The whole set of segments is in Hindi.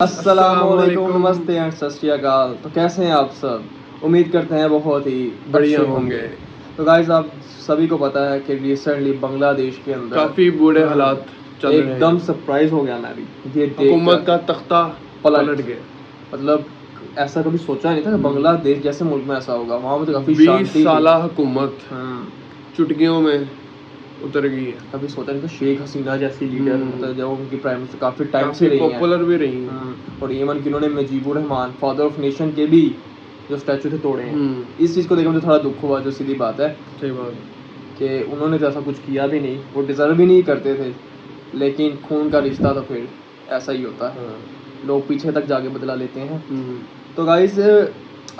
अस्सलामुअलैकुम, नमस्ते एंड सत श्री अकाल। तो कैसे हैं आप सब? उम्मीद करते हैं बहुत ही बढ़िया होंगे। तो गाइस, आप सभी को पता है कि रिसेंटली बांग्लादेश के अंदर काफी बुरे हालात चल रहे हैं। एकदम सरप्राइज हो गया मैं भी ये हुकूमत का तख्ता पलट गया। मतलब ऐसा कभी सोचा नहीं था कि बांग्लादेश जैसे मुल्क में ऐसा होगा। वहाँ पे तो काफी 20 शांति साला हुकूमत चुटकियों में उतर गई है। कभी सोचा नहीं था शेख हसीना जैसी लीडर, मतलब जब उनकी प्राइम मिनिस्टर काफी टाइम से रही हैं, पॉपुलर भी रही हैं। और इवन कि उन्होंने Mujibur Rahman father of nation के भी जो स्टैचू थे तोड़े हैं। इस चीज़ को देखकर मुझे थोड़ा दुख हुआ, जो सीधी बात है। सही बात कि उन्होंने तो ऐसा कुछ किया भी नहीं, वो डिज़र्व भी नहीं करते थे, लेकिन खून का रिश्ता तो फिर ऐसा ही होता है। लोग पीछे तक जाके बदला लेते हैं। तो गाइस,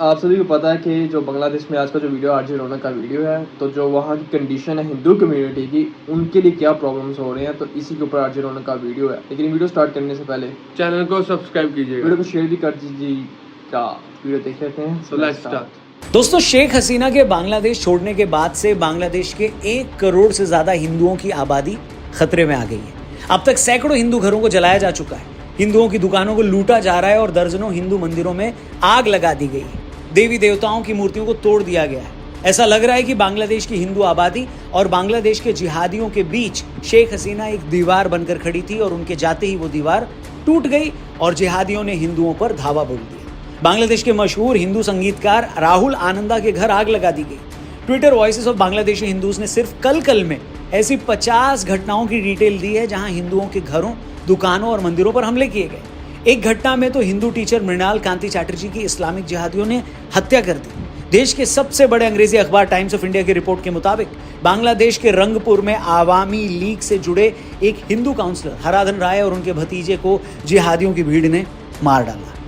आप सभी को पता है कि जो बांग्लादेश में आज का जो वीडियो आरजे रौनक का वीडियो है, तो जो वहाँ की कंडीशन है हिंदू कम्युनिटी की, उनके लिए क्या प्रॉब्लम्स हो रहे हैं, तो इसी के ऊपर आरजे रौनक का वीडियो है। लेकिन वीडियो स्टार्ट करने से पहले चैनल को सब्सक्राइब कीजिए, वीडियो को शेयर भी कर दीजिएगा। वीडियो देख लेते हैं। So let's start। दोस्तों, शेख हसीना के बांग्लादेश छोड़ने के बाद से बांग्लादेश के 1 करोड़ से ज्यादा हिंदुओं की आबादी खतरे में आ गई है। अब तक सैकड़ों हिंदू घरों को जलाया जा चुका है, हिंदुओं की दुकानों को लूटा जा रहा है और दर्जनों हिंदू मंदिरों में आग लगा दी गई है। देवी देवताओं की मूर्तियों को तोड़ दिया गया है। ऐसा लग रहा है कि बांग्लादेश की हिंदू आबादी और बांग्लादेश के जिहादियों के बीच शेख हसीना एक दीवार बनकर खड़ी थी और उनके जाते ही वो दीवार टूट गई और जिहादियों ने हिंदुओं पर धावा बोल दिया। बांग्लादेश के मशहूर हिंदू संगीतकार राहुल आनंदा के घर आग लगा दी गई। Twitter voices of Bangladeshi Hindus ने सिर्फ कल में ऐसी 50 घटनाओं की डिटेल दी है जहां हिंदुओं के घरों, दुकानों और मंदिरों पर हमले किए गए। एक घटना में तो हिंदू टीचर मृणाल कांति चैटर्जी की इस्लामिक जिहादियों ने हत्या कर दी। देश के सबसे बड़े अंग्रेजी अखबार टाइम्स ऑफ इंडिया की रिपोर्ट के मुताबिक बांग्लादेश के रंगपुर में आवामी लीग से जुड़े एक हिंदू काउंसलर हराधन राय और उनके भतीजे को जिहादियों की भीड़ ने मार डाला।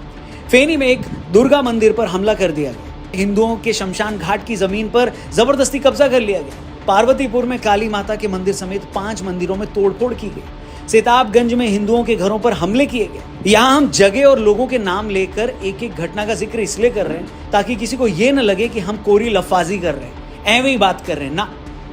फेनी में एक दुर्गा मंदिर पर हमला कर दिया गया। हिंदुओं के शमशान घाट की जमीन पर जबरदस्ती कब्जा कर लिया गया। पार्वतीपुर में काली माता के मंदिर समेत 5 मंदिरों में तोड़फोड़ की गई। सिताबगंज में हिंदुओं के घरों पर हमले किए गए। यहाँ हम जगह और लोगों के नाम लेकर एक एक घटना का जिक्र इसलिए कर रहे हैं ताकि किसी को ये न लगे कि हम कोरी लफाजी कर रहे हैं, एवं ही बात कर रहे हैं ना।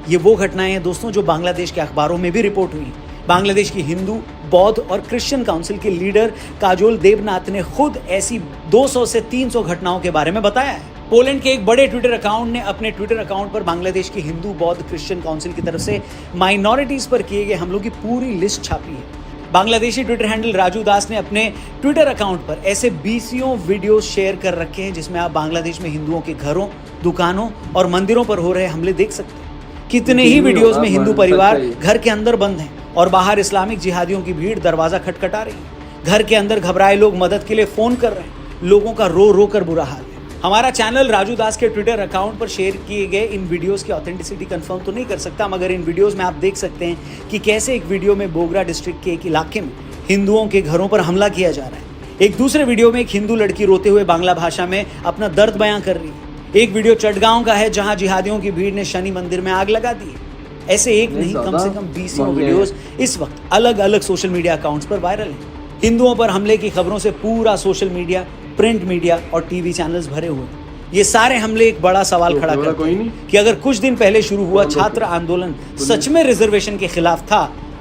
ये वो घटनाएं हैं दोस्तों जो बांग्लादेश के अखबारों में भी रिपोर्ट हुई। बांग्लादेश की हिंदू, बौद्ध और क्रिश्चियन काउंसिल के लीडर काजोल देवनाथ ने खुद ऐसी 200 से 300 घटनाओं के बारे में बताया है। पोलैंड के एक बड़े ट्विटर अकाउंट ने अपने ट्विटर अकाउंट पर बांग्लादेश की हिंदू, बौद्ध, क्रिश्चियन काउंसिल की तरफ से माइनॉरिटीज पर किए गए हमलों की पूरी लिस्ट छापी है। बांग्लादेशी ट्विटर हैंडल राजू दास ने अपने ट्विटर अकाउंट पर ऐसे 20 वीडियो शेयर कर रखे हैं जिसमें आप बांग्लादेश में हिंदुओं के घरों, दुकानों और मंदिरों पर हो रहे हमले देख सकते हैं। कितने ही वीडियोस में हिंदू परिवार घर के अंदर बंद हैं और बाहर इस्लामिक जिहादियों की भीड़ दरवाजा खटखटा रही है। घर के अंदर घबराए लोग मदद के लिए फोन कर रहे हैं। लोगों का रो रो कर बुरा हाल है। हमारा चैनल राजू दास के ट्विटर अकाउंट पर शेयर किए गए इन वीडियोस की ऑथेंटिसिटी कंफर्म तो नहीं कर सकता, मगर इन वीडियोस में आप देख सकते हैं कि कैसे एक वीडियो में बोगरा डिस्ट्रिक्ट के एक इलाके में हिंदुओं के घरों पर हमला किया जा रहा है। एक दूसरे वीडियो में एक हिंदू लड़की रोते हुए बांग्ला भाषा में अपना दर्द बयां कर रही है। एक वीडियो चटगांव का है जहां जिहादियों की भीड़ ने शनि मंदिर में आग लगा दी है। ऐसे एक नहीं, कम से कम 20 वीडियोस इस वक्त अलग अलग सोशल मीडिया अकाउंट्स पर वायरल हैं। हिंदुओं पर हमले की खबरों से पूरा सोशल मीडिया, प्रिंट मीडिया और टीवी चैनल्स भरे हुए हैं। ये सारे हमले एक बड़ा सवाल खड़ा करते हैं कि अगर कुछ दिन पहले शुरू हुआ छात्र आंदोलन सच में रिजर्वेशन के खिलाफ था,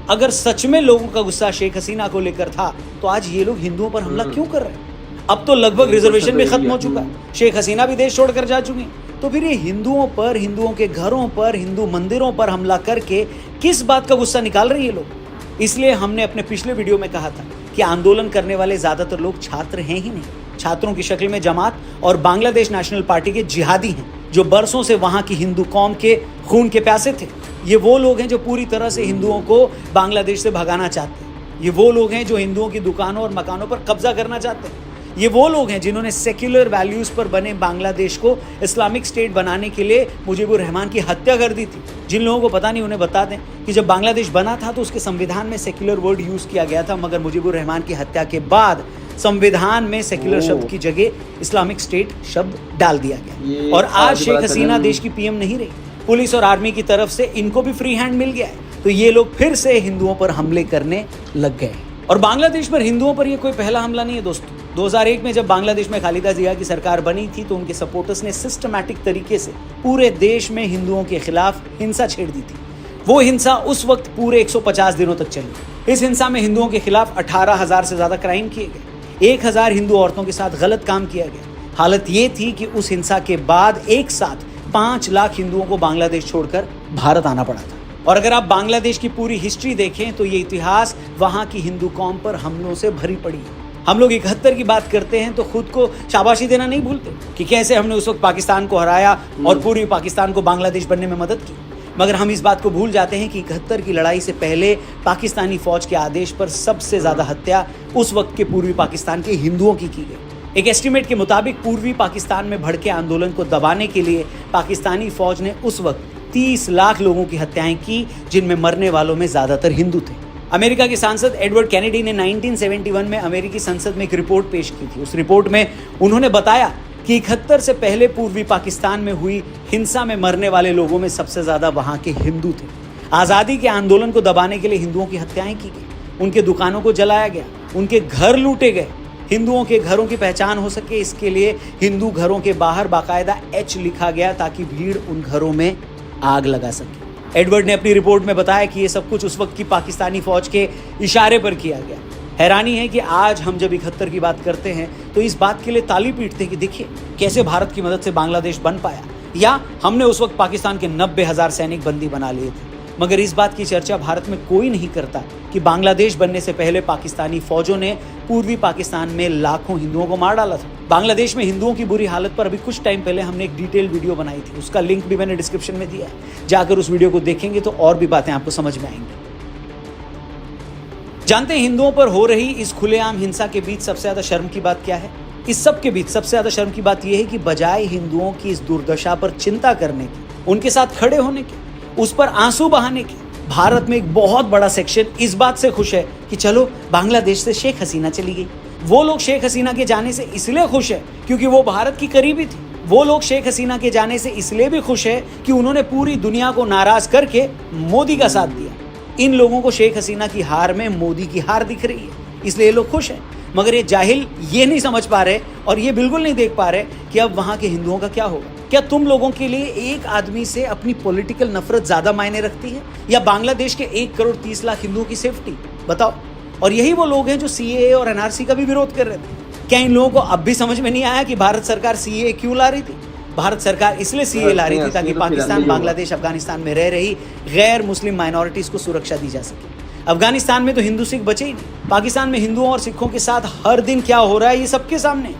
अगर सच में लोगों का गुस्सा शेख हसीना को लेकर था, तो आज ये लोग हिंदुओं पर हमला क्यों कर रहे हैं? अब तो लगभग रिजर्वेशन भी खत्म हो चुका है, शेख हसीना भी देश छोड़कर जा चुकी हैं। तो फिर ये हिंदुओं पर, हिंदुओं के घरों पर, हिंदू मंदिरों पर हमला करके किस बात का गुस्सा निकाल रहे हैं ये लोग? इसलिए हमने अपने पिछले वीडियो में कहा था कि आंदोलन करने वाले ज्यादातर लोग छात्र हैं ही नहीं। छात्रों की शक्ल में जमात और बांग्लादेश नेशनल पार्टी के जिहादी हैं जो बरसों से वहां की हिंदू कौम के खून के प्यासे थे। ये वो लोग हैं जो पूरी तरह से हिंदुओं को बांग्लादेश से भगाना चाहते हैं। ये वो लोग हैं जो हिंदुओं की दुकानों और मकानों पर कब्जा करना चाहते हैं। ये वो लोग हैं जिन्होंने सेक्युलर वैल्यूज पर बने बांग्लादेश को इस्लामिक स्टेट बनाने के लिए मुजीबुर रहमान की हत्या कर दी थी। जिन लोगों को पता नहीं उन्हें बता दें कि जब बांग्लादेश बना था तो उसके संविधान में सेक्युलर वर्ड यूज किया गया था, मगर मुजीबुर रहमान की हत्या के बाद संविधान में सेक्युलर शब्द की जगह इस्लामिक स्टेट शब्द डाल दिया गया। और आज शेख हसीना देश की पीएम नहीं रही। पुलिस और आर्मी की तरफ से इनको भी फ्री हैंड मिल गया है, तो ये लोग फिर से हिंदुओं पर हमले करने लग गए। और बांग्लादेश पर हिंदुओं पर यह कोई पहला हमला नहीं है दोस्तों। 2001 में जब बांग्लादेश में खालिदा जिया की सरकार बनी थी तो उनके सपोर्टर्स ने सिस्टमैटिक तरीके से पूरे देश में हिंदुओं के खिलाफ हिंसा छेड़ दी थी। वो हिंसा उस वक्त पूरे 150 दिनों तक चली। इस हिंसा में हिंदुओं के खिलाफ 18,000 से ज्यादा क्राइम किए गए। 1000 हिंदू औरतों के साथ गलत काम किया गया। हालत ये थी कि उस हिंसा के बाद एक साथ 5 लाख हिंदुओं को बांग्लादेश छोड़कर भारत आना पड़ा था। और अगर आप बांग्लादेश की पूरी हिस्ट्री देखें तो ये इतिहास वहां की हिंदू कौम पर हमलों से भरी पड़ी है। हम लोग 71 की बात करते हैं तो खुद को शाबाशी देना नहीं भूलते कि कैसे हमने उस वक्त पाकिस्तान को हराया और पूर्वी पाकिस्तान को बांग्लादेश बनने में मदद की। मगर हम इस बात को भूल जाते हैं कि 71 की लड़ाई से पहले पाकिस्तानी फौज के आदेश पर सबसे ज्यादा हत्या उस वक्त के पूर्वी पाकिस्तान के हिंदुओं की गई। एक एस्टीमेट के मुताबिक पूर्वी पाकिस्तान में भड़के आंदोलन को दबाने के लिए पाकिस्तानी फौज ने उस वक्त 30 लाख लोगों की हत्याएं की, जिनमें मरने वालों में ज्यादातर हिंदू थे। अमेरिका के सांसद एडवर्ड कैनेडी ने 1971 में अमेरिकी संसद में एक रिपोर्ट पेश की थी। उस रिपोर्ट में उन्होंने बताया कि 71 से पहले पूर्वी पाकिस्तान में हुई हिंसा में मरने वाले लोगों में सबसे ज्यादा वहां के हिंदू थे। आजादी के आंदोलन को दबाने के लिए हिंदुओं की हत्याएं की गई, उनके दुकानों को जलाया गया, उनके घर लूटे गए। हिंदुओं के घरों की पहचान हो सके इसके लिए हिंदू घरों के बाहर बाकायदा H लिखा गया ताकि भीड़ उन घरों में आग लगा सके। एडवर्ड ने अपनी रिपोर्ट में बताया कि ये सब कुछ उस वक्त की पाकिस्तानी फौज के इशारे पर किया गया। हैरानी है कि आज हम जब 71 की बात करते हैं तो इस बात के लिए ताली पीटते हैं कि देखिए कैसे भारत की मदद से बांग्लादेश बन पाया, या हमने उस वक्त पाकिस्तान के 90,000 सैनिक बंदी बना लिए थे। मगर इस बात की चर्चा भारत में कोई नहीं करता कि बांग्लादेश बनने से पहले पाकिस्तानी फौजों ने पूर्वी पाकिस्तान में लाखों हिंदुओं को मार डाला था। बांग्लादेश में हिंदुओं की बुरी हालत पर अभी कुछ टाइम पहले हमने एक डिटेल्ड वीडियो बनाई थी, उसका लिंक भी मैंने डिस्क्रिप्शन में दिया है। जाकर उस वीडियो को देखेंगे तो और भी बातें आपको समझ में आएंगी। जानते हैं हिंदुओं पर हो रही इस खुलेआम हिंसा के बीच सबसे ज्यादा शर्म की बात क्या है? इस सब के बीच सबसे ज्यादा शर्म की बात यह है कि बजाय हिंदुओं की इस दुर्दशा पर चिंता करने की, उनके साथ खड़े होने की, उस पर आंसू बहाने की, भारत में एक बहुत बड़ा सेक्शन इस बात से खुश है कि चलो बांग्लादेश से शेख हसीना चली गई। वो लोग शेख हसीना के जाने से इसलिए खुश है क्योंकि वो भारत की करीबी थी। वो लोग शेख हसीना के जाने से इसलिए भी खुश है कि उन्होंने पूरी दुनिया को नाराज करके मोदी का साथ दिया। इन लोगों को शेख हसीना की हार में मोदी की हार दिख रही है, इसलिए ये लोग खुश हैं। मगर ये जाहिल ये नहीं समझ पा रहे और ये बिल्कुल नहीं देख पा रहे कि अब वहां के हिंदुओं का क्या होगा। क्या तुम लोगों के लिए एक आदमी से अपनी पॉलिटिकल नफरत ज्यादा मायने रखती है या बांग्लादेश के 1 करोड़ 30 लाख हिंदुओं की सेफ्टी? बताओ। और यही वो लोग हैं जो CAA और NRC का भी विरोध कर रहे थे। क्या इन लोगों को अब भी समझ में नहीं आया कि भारत सरकार CAA क्यों ला रही थी? भारत सरकार इसलिए CAA ला रही थी ताकि पाकिस्तान, बांग्लादेश, अफगानिस्तान में रह रही गैर मुस्लिम माइनॉरिटीज को सुरक्षा दी जा सके। अफगानिस्तान में तो हिंदू सिख बचे ही नहीं। पाकिस्तान में हिंदुओं और सिखों के साथ हर दिन क्या हो रहा है ये सबके सामने।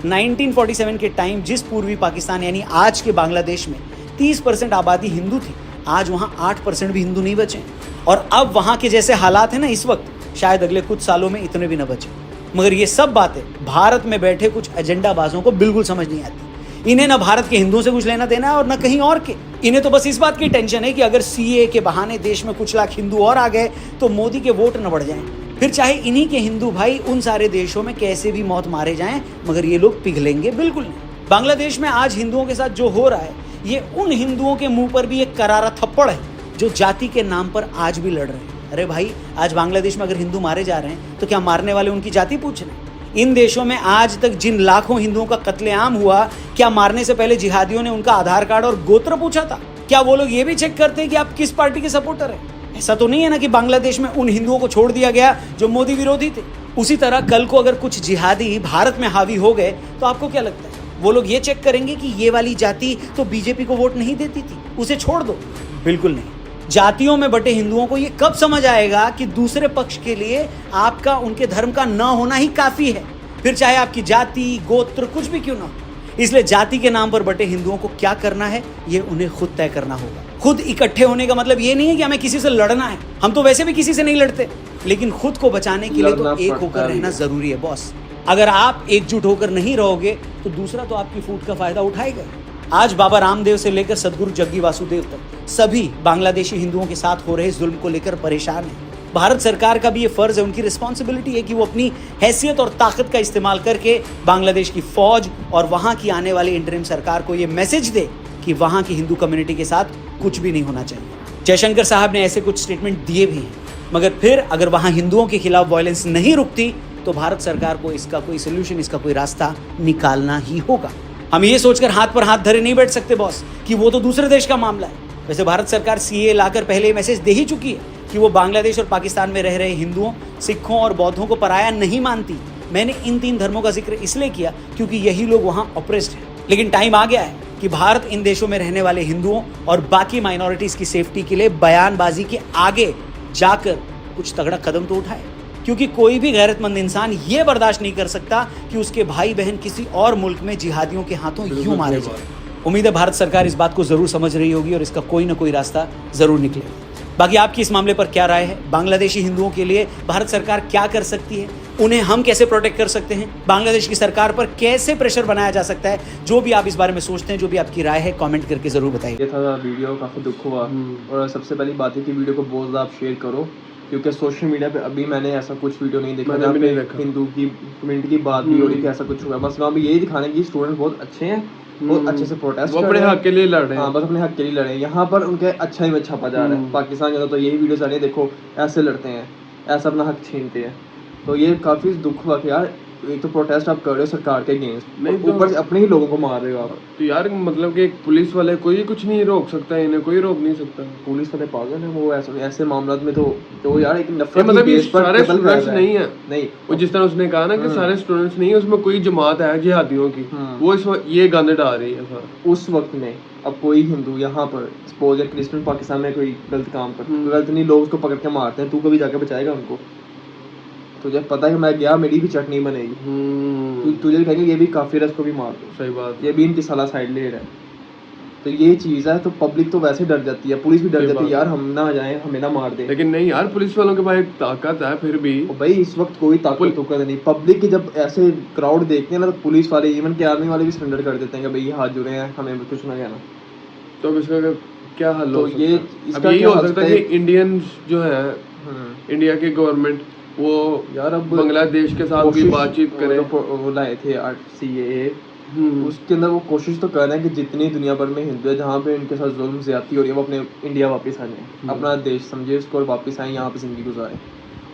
1947 के टाइम जिस पूर्वी पाकिस्तान यानी आज के बांग्लादेश में 30% आबादी हिंदू थी, आज वहाँ 8% भी हिंदू नहीं बचे। और अब वहाँ के जैसे हालात हैं ना इस वक्त, शायद अगले कुछ सालों में इतने भी न बचे। मगर ये सब बातें भारत में बैठे कुछ एजेंडा बाजों को बिल्कुल समझ नहीं आती। इन्हें ना भारत के हिंदुओं से कुछ लेना देना है और ना कहीं और के। इन्हें तो बस इस बात की टेंशन है कि अगर CAA के बहाने देश में कुछ लाख हिंदू और आ गए तो मोदी के वोट न बढ़ जाएं। फिर चाहे इन्हीं के हिंदू भाई उन सारे देशों में कैसे भी मौत मारे जाएं, मगर ये लोग पिघलेंगे बिल्कुल नहीं। बांग्लादेश में आज हिंदुओं के साथ जो हो रहा है ये उन हिंदुओं के मुंह पर भी एक करारा थप्पड़ है जो जाति के नाम पर आज भी लड़ रहे हैं। अरे भाई, आज बांग्लादेश में अगर हिंदू मारे जा रहे हैं तो क्या मारने वाले उनकी जाति पूछ रहे हैं? इन देशों में आज तक जिन लाखों हिंदुओं का कत्लेआम हुआ, क्या मारने से पहले जिहादियों ने उनका आधार कार्ड और गोत्र पूछा था? क्या वो लोग ये भी चेक करते हैं कि आप किस पार्टी के सपोर्टर हैं? ऐसा तो नहीं है ना कि बांग्लादेश में उन हिंदुओं को छोड़ दिया गया जो मोदी विरोधी थे। उसी तरह कल को अगर कुछ जिहादी भारत में हावी हो गए तो आपको क्या लगता है वो लोग ये चेक करेंगे कि ये वाली जाति तो बीजेपी को वोट नहीं देती थी, उसे छोड़ दो? बिल्कुल नहीं। जातियों में बटे हिंदुओं को ये कब समझ आएगा कि दूसरे पक्ष के लिए आपका उनके धर्म का न होना ही काफी है, फिर चाहे आपकी जाति गोत्र कुछ भी क्यों ना हो। इसलिए जाति के नाम पर बटे हिंदुओं को क्या करना है ये उन्हें खुद तय करना होगा। खुद इकट्ठे होने का मतलब ये नहीं है कि हमें किसी से लड़ना है, हम तो वैसे भी किसी से नहीं लड़ते, लेकिन खुद को बचाने के लिए तो एक होकर रहना जरूरी है बॉस। अगर आप एकजुट होकर नहीं रहोगे तो दूसरा तो आपकी फूट का फायदा उठाएगा। आज बाबा रामदेव से लेकर सदगुरु जग्गी वासुदेव तक सभी बांग्लादेशी हिंदुओं के साथ हो रहे जुल्म को लेकर परेशान हैं। भारत सरकार का भी ये फर्ज है, उनकी रिस्पॉन्सिबिलिटी है कि वो अपनी हैसियत और ताकत का इस्तेमाल करके बांग्लादेश की फौज और वहाँ की आने वाली इंटरिम सरकार को ये मैसेज दे कि वहाँ की हिंदू कम्युनिटी के साथ कुछ भी नहीं होना चाहिए। जयशंकर साहब ने ऐसे कुछ स्टेटमेंट दिए भी हैं, मगर फिर अगर वहाँ हिंदुओं के खिलाफ वायलेंस नहीं रुकती तो भारत सरकार को इसका कोई सोल्यूशन, इसका कोई रास्ता निकालना ही होगा। हम ये सोचकर हाथ पर हाथ धरे नहीं बैठ सकते बॉस कि वो तो दूसरे देश का मामला है। वैसे भारत सरकार CAA लाकर पहले मैसेज दे ही चुकी है कि वो बांग्लादेश और पाकिस्तान में रह रहे हिंदुओं, सिखों और बौद्धों को पराया नहीं मानती। मैंने इन 3 धर्मों का जिक्र इसलिए किया क्योंकि यही लोग वहां ऑप्रेस्ड हैं। लेकिन टाइम आ गया है कि भारत इन देशों में रहने वाले हिंदुओं और बाकी माइनॉरिटीज की सेफ्टी के लिए बयानबाजी के आगे जाकर कुछ तगड़ा कदम तो उठाए, क्योंकि कोई भी गैरतमंद इंसान ये बर्दाश्त नहीं कर सकता कि उसके भाई बहन किसी और मुल्क में जिहादियों के हाथों यूं मारे जाए। उम्मीद है भारत सरकार इस बात को जरूर समझ रही होगी और इसका कोई ना कोई रास्ता जरूर निकलेगा। बाकी आपकी इस मामले पर क्या राय है? बांग्लादेशी हिंदुओं के लिए भारत सरकार क्या कर सकती है? उन्हें हम कैसे प्रोटेक्ट कर सकते हैं? बांग्लादेश की सरकार पर कैसे प्रेशर बनाया जा सकता है? जो भी आप इस बारे में सोचते हैं, जो भी आपकी राय है, कमेंट करके जरूर बताइए। ये था वीडियो, काफ़ी दुख हुआ और सबसे पहली बात है कि वीडियो को बहुत ज़्यादा आप शेयर करो, क्योंकि सोशल मीडिया पे अभी मैंने ऐसा कुछ वीडियो नहीं देखा जहाँ पे हिंदू की कम्युनिटी की बात भी हो रही कि ऐसा कुछ हुआ। बस वहाँ पे यही दिखाने की स्टूडेंट बहुत अच्छे हैं, बहुत अच्छे से प्रोटेस्ट वो अपने हक के लिए लड़ रहे हैं। हाँ, बस अपने हक के लिए लड़े हैं। यहाँ पर उनके अच्छा ही में छापा जा रहा है। पाकिस्तान के अंदर तो यही वीडियोस आ रही है, देखो ऐसे लड़ते हैं, ऐसा अपना हक छीनते हैं। तो ये काफ़ी दुख हुआ कि यार एक तो प्रोटेस्ट आप कर रहे हो सरकार के अगेंस्ट, ऊपर से अपने ही लोगों को मार रहे हो आप। तो यार मतलब कि एक पुलिस वाले कोई कुछ नहीं रोक सकता है, इन्हें कोई रोक नहीं सकता। पुलिस वाले पागल है वो, ऐसे मामलों में तो यार एक नफरत मतलब की ये बेस पर सारे कत्ल कर स्टूडेंट्स रहा है। नहीं है, नहीं वो जिस तरह उसने कहा ना कि सारे स्टूडेंट्स नहीं है, उसमें कोई जमात है जिहादियों की, वो इस वक्त ये गंद डाल रही है सारा। उस वक्त में अब कोई हिंदू यहाँ पर सपोज या क्रिश्चियन पाकिस्तान में कोई गलत काम करता, गलत नहीं, लोग उसको पकड़ के मारते हैं, तू कभी जाके बचाएगा उनको? तुझे पता है कि मैं गया मेरी भी चटनी बनेगी, तुझे कहेंगे ये भी काफिर है, इसको भी मार दो। सही बात, ये भी इनकी साला साइड ले रहा है। तो ये चीज़ है, तो पब्लिक तो वैसे डर जाती है, पुलिस भी डर जाती है यार हम ना जाएं, हमें ना मार दे। लेकिन नहीं यार, पुलिस वालों के पास एक ताकत है फिर भी। भाई इस वक्त कोई ताकत नहीं, पब्लिक की जब ऐसे क्राउड देखते हैं ना, तो पुलिस वाले इवन के आर्मी वाले भी सरेंडर कर देते हैं कि भाई हाथ जुड़े हैं, हमें कुछ ना कहना। तो इसका क्या हल हो सकता है? ये इसका यही हो सकता है कि इंडियन जो है, इंडिया की गवर्नमेंट वो यार अब बांग्लादेश के साथ भी बातचीत करे। वो लाए थे CAA, उसके अंदर वो कोशिश तो कर रहे हैं कि जितनी दुनिया भर में हिंदू है जहाँ पे इनके साथ जुल्म ज्यादती हो रही है, वो अपने इंडिया वापस आ जाए, अपना देश समझे उसको और वापस आए, यहाँ पे जिंदगी गुजारे।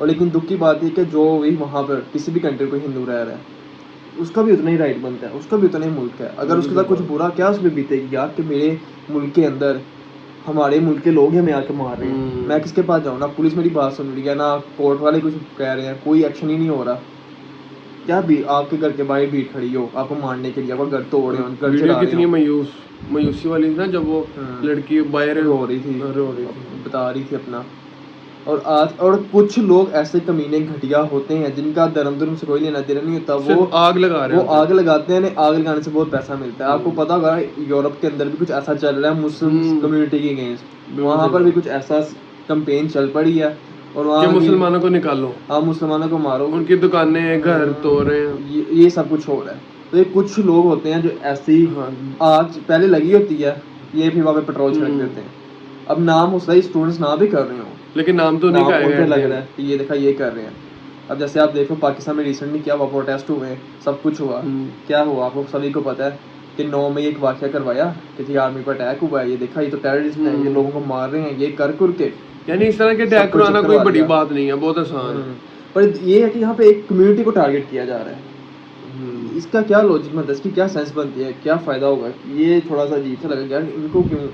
और लेकिन दुख की बात है कि जो भी वहाँ पर किसी भी कंट्री को हिंदू रह रहा है, उसका भी उतना ही राइट बनता है, उसका भी उतना ही मुल्क है। अगर उसके साथ कुछ बुरा क्या उसमें बीतेगी यार, कि मेरे मुल्क के अंदर हमारे मुल्क के लोग हमें आके मार रहे हैं, मैं किसके पास जाऊँ? ना पुलिस मेरी बात सुन रही है, ना कोर्ट वाले कुछ कह रहे हैं, कोई एक्शन ही नहीं हो रहा। क्या भी आपके घर के बाहर भीड़ खड़ी हो आपको मारने के लिए, आपका घर तोड़े, घर चढ़ा रहे कितनी मायूसी वाली ना, जब वो लड़की बाहर रो रही थी, बता रही थी अपना। और कुछ लोग ऐसे कमीने घटिया होते हैं जिनका धर्म से कोई लेना देना नहीं होता, वो आग लगा रहे हैं, वो आग लगाते हैं। आग लगाने से बहुत पैसा मिलता है। आपको पता होगा यूरोप के अंदर भी कुछ ऐसा चल रहा है मुस्लिम कम्युनिटी के अगेंस्ट, वहाँ पर भी कुछ ऐसा कैंपेन चल पड़ी है और वहाँ मुसलमानों को निकालो, हाँ मुसलमानों को मारो, उनकी दुकानें घर तोड़ रहे हैं, ये सब कुछ हो रहा है। तो ये कुछ लोग होते हैं जो ऐसी आग पहले लगी होती है, ये फिर वहाँ पे पेट्रोल छिड़क देते हैं। अब नाम हो सही स्टूडेंट्स ना भी कर रहे हो, लेकिन नाम तो नहीं लग रहा है कि ये देखा ये कर रहे हैं। अब जैसे आप देखो पाकिस्तान में रिसेंटली क्या हुआ, प्रोटेस्ट हुए, सब कुछ हुआ, क्या हुआ आपको सभी को पता है कि 9 में एक वाकया करवाया कि आर्मी पर अटैक हुआ है, ये देखा ये तो टेररिस्ट हैं, ये लोगों को मार रहे हैं, ये कर के। यानी इस तरह के अटैक करवाना कोई बड़ी बात नहीं है, बहुत आसान है। पर ये है कि यहाँ पे एक कम्युनिटी को टारगेट किया जा रहा है, इसका क्या लॉजिक बनता है, इसकी क्या सेंस बनती है, क्या फ़ायदा होगा? ये थोड़ा सा अजीब सा लगा यार, इनको क्यों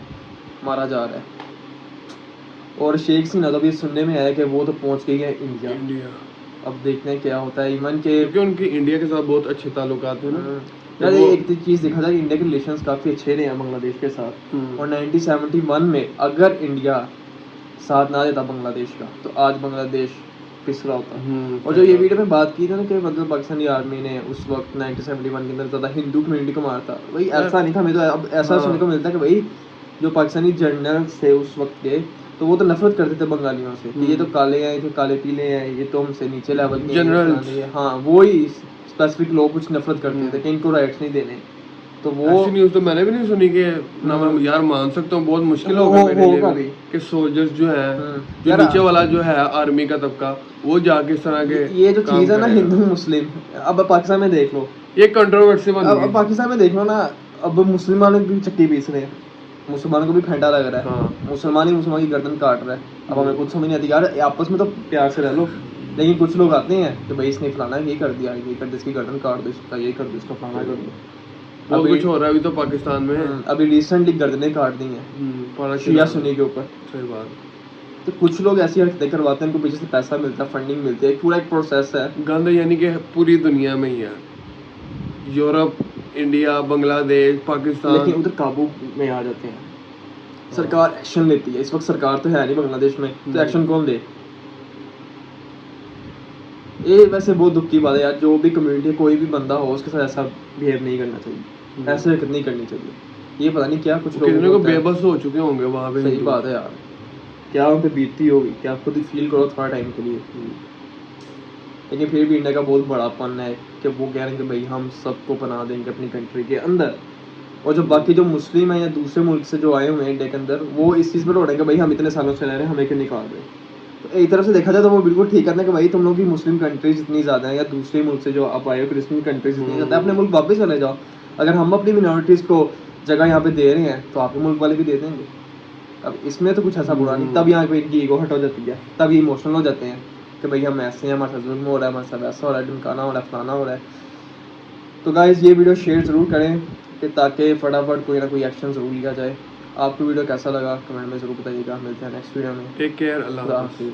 मारा जा रहा है। और शेख हसीना तो भी सुनने में आया कि वो तो पहुंच गई है इंडिया। अब देखते हैं क्या होता है। ईमान के क्योंकि उनकी इंडिया के साथ बहुत अच्छे ताल्लुकात हैं ना यार। एक चीज़ देखा जाए, इंडिया के रिलेशंस काफ़ी अच्छे रहे हैं बांग्लादेश के साथ, और 1971 में अगर इंडिया साथ ना देता बांग्लादेश का, तो आज बांग्लादेश पिछड़ा होता। और जो ये वीडियो में बात की थी ना कि मतलब पाकिस्तानी आर्मी ने उस वक्त 1971 के अंदर ज़्यादा हिंदू कम्युनिटी को मारता, भाई ऐसा नहीं था। हमें तो अब ऐसा सुनने को मिलता है कि भाई जो पाकिस्तानी जनरल थे उस वक्त के, तो वो तो नफरत करते थे बंगालियों से कि ये तो काले हैं, ये तो काले पीले हैं, ये तो हमसे नीचे लेवल के जनरल। हाँ, वो ही स्पेसिफिक लोग कुछ नफरत करते थे कि इनको राइट्स नहीं देने। तो वो न्यूज़ तो मैंने भी नहीं सुनी कि यार मान सकता हूँ, बहुत मुश्किल होगा मेरे लिए कि सोल्जर्स जो है, जो नीचे वाला जो है आर्मी का तबका, वो जाके इस तरह के ये जो चीज़ है ना हिंदू मुस्लिम, अब पाकिस्तान में देख लो, ये कंट्रोवर्सी बन गई। अब पाकिस्तान में देख लो ना, अब मुसलमानों भी चक्की पीस रहे हैं, मुसलमानों को भी फेंटा लग रहा है। मुसलमान ही मुसलमान की गर्दन काट रहा है। अब हमें कुछ समझ नहीं आती यार, आपस में तो प्यार से रह लो, लेकिन कुछ लोग आते हैं कि भाई इसने फलाना ये कर दिया, ये कर दो, इसकी गर्दन काट दो, इसका ये कर दो, इसका फलाना कर दो। अब कुछ हो रहा है अभी तो पाकिस्तान में, अभी रिसेंटली गर्दनें काट दी हैं शिया सुन्नी के ऊपर। सही बात। तो कुछ लोग ऐसी हरकतें करवाते हैं, उनको पीछे से पैसा मिलता है, फंडिंग मिलती है, पूरा एक प्रोसेस है। गंद यानी कि पूरी दुनिया में ही है, यूरोप, इंडिया, बांग्लादेश, पाकिस्तान। लेकिन उधर काबू में आ जाते हैं, सरकार एक्शन लेती है। इस वक्त सरकार तो है नहीं बांग्लादेश में, तो एक्शन कौन दे? ये वैसे बहुत दुख की बात है यार, जो भी कम्युनिटी कोई भी बंदा हो उसके साथ ऐसा बिहेव नहीं करना चाहिए, ऐसे हरकत नहीं करनी चाहिए। ये पता नहीं क्या कुछ कितने लोग को बेबस हो चुके होंगे वहाँ पे। सही बात है यार, क्या उन पे बीतती होगी, क्या खुद ही फील करो थोड़ा टाइम के लिए। लेकिन फिर भी इंडिया का बहुत बड़ापन है कि वो कह रहे हैं कि भाई हम सबको पनाह देंगे अपनी कंट्री के अंदर, और जो बाकी जो मुस्लिम हैं या दूसरे मुल्क से जो आए हुए हैं इंडिया के अंदर, वो इस चीज़ पर उड़े कि भाई हम इतने सालों से रह रहे हैं, हमें क्यों निकाल रहे। तो एक तरफ से देखा जाए तो वो बिल्कुल ठीक करते हैं कि भाई तुम लोग की मुस्लिम कंट्रीज इतनी ज़्यादा हैं, या दूसरे मुल्क से जो आप आए हो क्रिश्चियन कंट्रीज इतनी ज़्यादा है, अपने मुल्क वापस चले जाओ। अगर हम अपनी मिनॉरिटीज़ को जगह यहाँ पे दे रहे हैं तो आपके मुल्क वाले भी दे देंगे। अब इसमें तो कुछ ऐसा बुरा नहीं, तब यहाँ पे इनकी ईगो हट हो जाती है, तब ये इमोशनल हो जाते हैं कि भाई हम ऐसे हैं, हमारे साथ जुल्म हो रहा है, हमारे साथ ऐसा हो रहा है, ढमकाना हो रहा है, फलाना हो रहा है। तो गाइस ये वीडियो शेयर ज़रूर करें कि ताकि फटाफट कोई ना कोई एक्शन ज़रूर लिया जाए। आपको वीडियो कैसा लगा कमेंट में ज़रूर बताइएगा। मिलते हैं नेक्स्ट वीडियो में। टेक केयर, अल्लाह हाफ़िज़।